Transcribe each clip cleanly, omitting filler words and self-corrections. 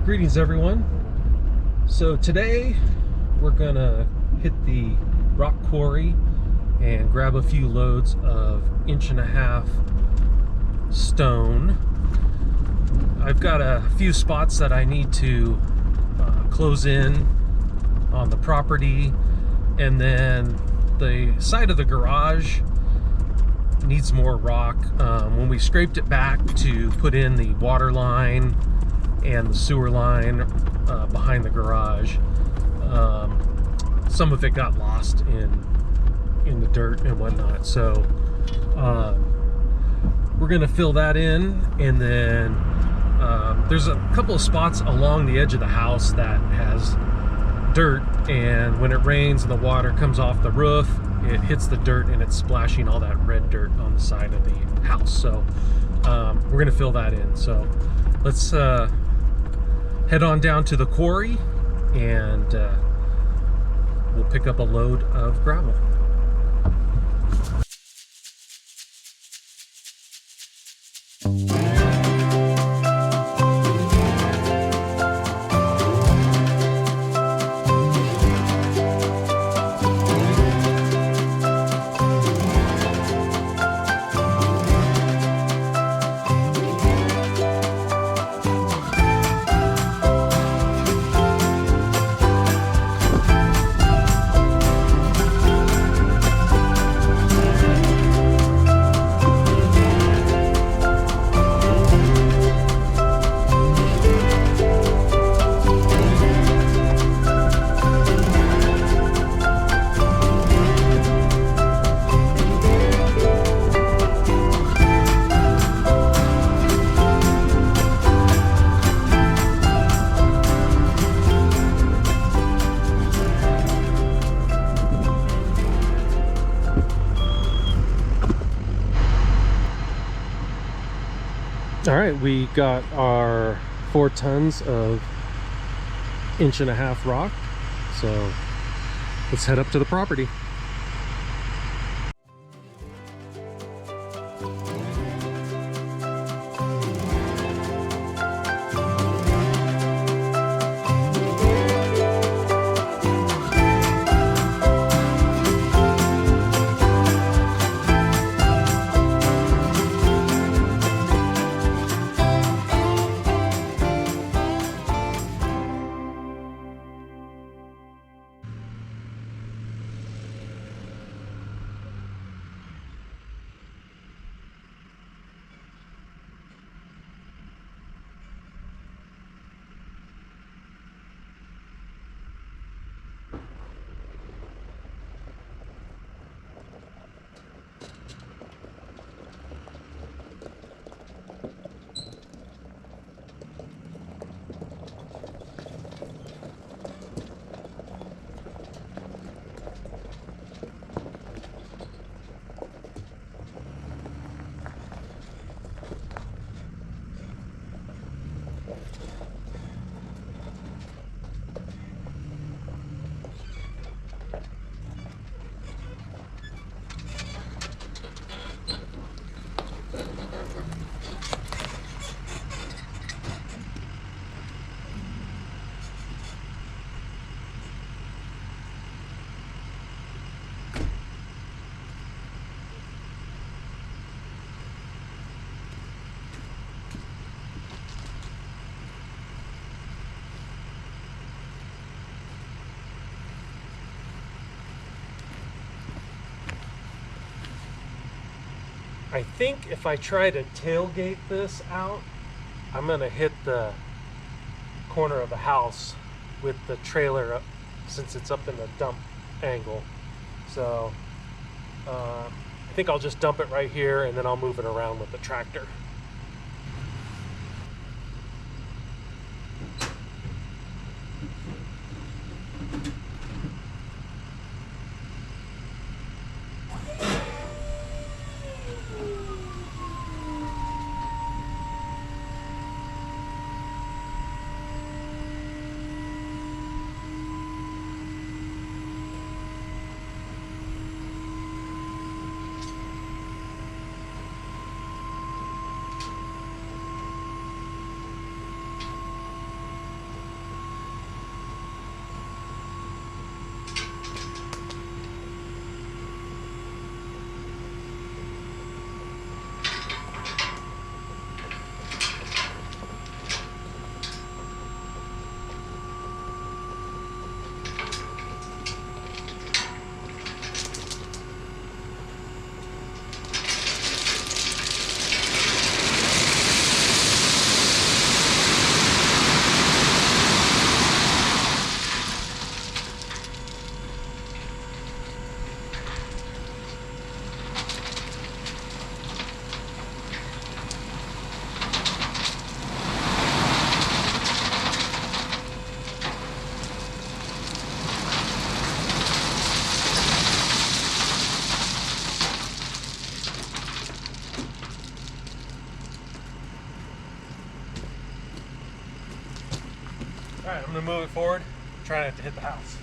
Greetings everyone. So today we're gonna hit the rock quarry and grab a few loads of 1.5 inch stone. I've got a few spots that I need to close in on the property, and then the side of the garage needs more rock. When we scraped it back to put in the water line and the sewer line behind the garage, some of it got lost in the dirt and whatnot. So we're gonna fill that in, and then there's a couple of spots along the edge of the house that has dirt, and when it rains and the water comes off the roof, it hits the dirt and it's splashing all that red dirt on the side of the house. So we're gonna fill that in. So let's head on down to the quarry, and we'll pick up a load of gravel. All right, we got our 4 tons of 1.5 inch rock. So let's head up to the property. I think if I try to tailgate this out, I'm gonna hit the corner of the house with the trailer up, since it's up in the dump angle. So I think I'll just dump it right here, and then I'll move it around with the tractor. All right, I'm gonna move it forward, try not to hit the house.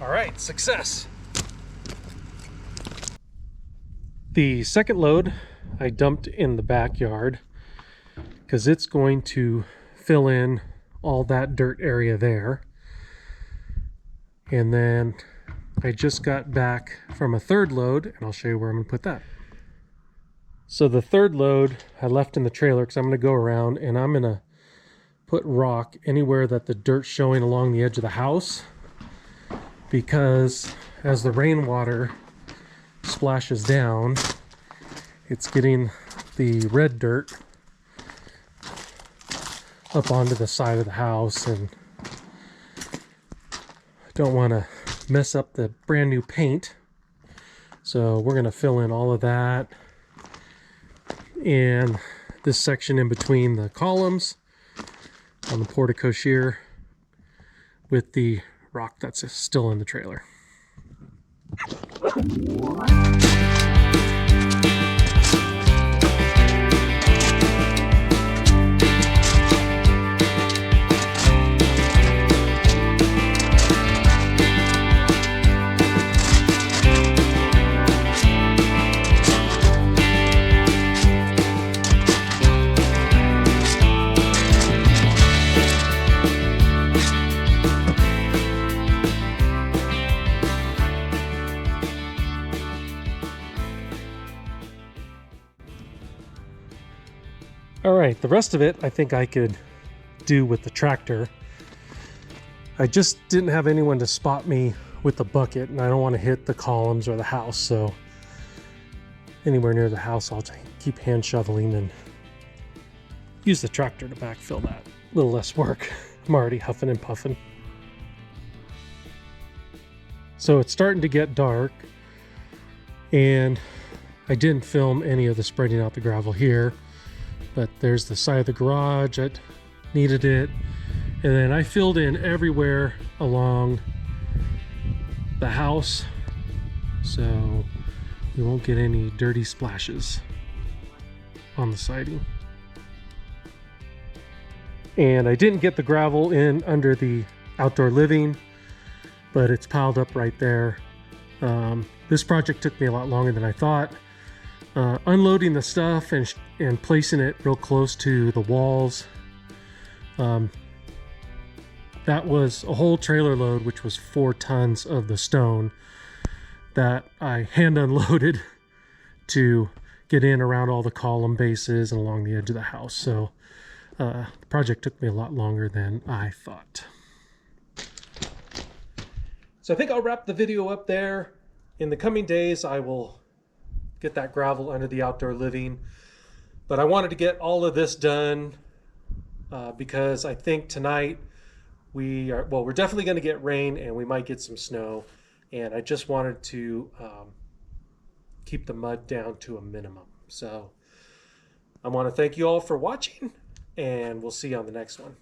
All right, success. The second load I dumped in the backyard because it's going to fill in all that dirt area there. And then I just got back from a third load, and I'll show you where I'm gonna put that. So the third load I left in the trailer because I'm gonna go around and I'm gonna put rock anywhere that the dirt's showing along the edge of the house, because as the rainwater splashes down, it's getting the red dirt up onto the side of the house, and I don't want to mess up the brand new paint. So we're going to fill in all of that, and this section in between the columns on the porte-cochere with the rock that's still in the trailer. All right, the rest of it I think I could do with the tractor. I just didn't have anyone to spot me with the bucket, and I don't want to hit the columns or the house, so anywhere near the house I'll keep hand shoveling and use the tractor to backfill that. A little less work. I'm already huffing and puffing. So it's starting to get dark, and I didn't film any of the spreading out the gravel here. But there's the side of the garage that needed it. And then I filled in everywhere along the house, so we won't get any dirty splashes on the siding. And I didn't get the gravel in under the outdoor living, but it's piled up right there. This project took me a lot longer than I thought. Unloading the stuff and placing it real close to the walls. That was a whole trailer load, which was 4 tons of the stone that I hand unloaded to get in around all the column bases and along the edge of the house. So the project took me a lot longer than I thought. So I think I'll wrap the video up there. In the coming days, I will get that gravel under the outdoor living, but I wanted to get all of this done because I think tonight we're definitely going to get rain, and we might get some snow, and I just wanted to keep the mud down to a minimum. So I want to thank you all for watching, and we'll see you on the next one.